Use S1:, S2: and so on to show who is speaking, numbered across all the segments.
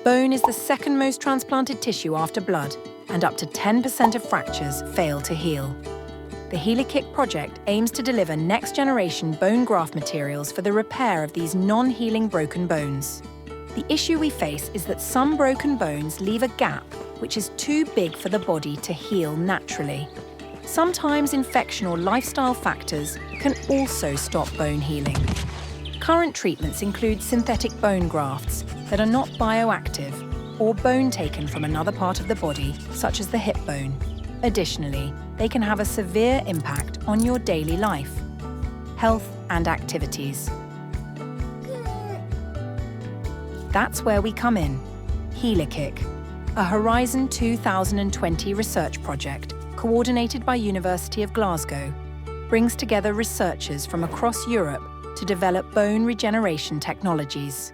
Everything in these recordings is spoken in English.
S1: Bone is the second most transplanted tissue after blood, and up to 10% of fractures fail to heal. The Healikick project aims to deliver next-generation bone graft materials for the repair of these non-healing broken bones. The issue we face is that some broken bones leave a gap which is too big for the body to heal naturally. Sometimes infection or lifestyle factors can also stop bone healing. Current treatments include synthetic bone grafts that are not bioactive or bone taken from another part of the body, such as the hip bone. Additionally, they can have a severe impact on your daily life, health and activities. That's where we come in. Healikick, a Horizon 2020 research project coordinated by University of Glasgow, brings together researchers from across Europe to develop bone regeneration technologies.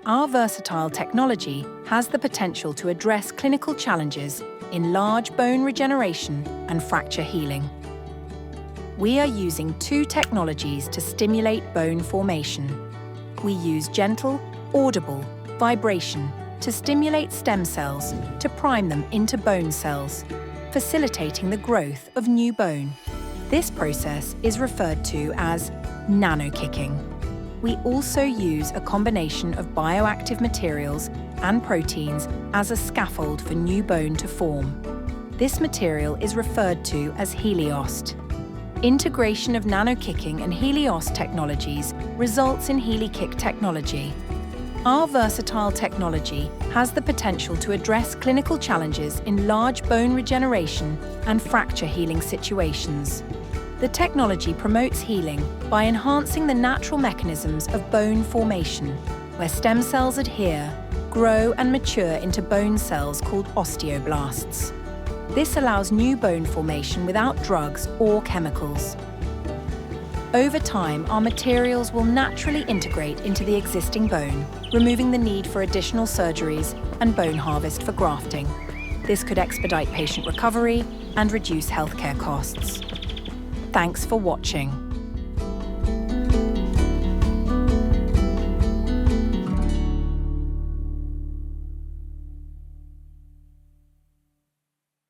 S1: Our versatile technology has the potential to address clinical challenges in large bone regeneration and fracture healing. We are using two technologies to stimulate bone formation. We use gentle, audible vibration to stimulate stem cells to prime them into bone cells, facilitating the growth of new bone. This process is referred to as nanokicking. We also use a combination of bioactive materials and proteins as a scaffold for new bone to form. This material is referred to as Heliost. Integration of nanokicking and Heliost technologies results in Healikick technology. Our versatile technology has the potential to address clinical challenges in large bone regeneration and fracture healing situations. The technology promotes healing by enhancing the natural mechanisms of bone formation, where stem cells adhere, grow and mature into bone cells called osteoblasts. This allows new bone formation without drugs or chemicals. Over time, our materials will naturally integrate into the existing bone, removing the need for additional surgeries and bone harvest for grafting. This could expedite patient recovery and reduce healthcare costs. Thanks for watching.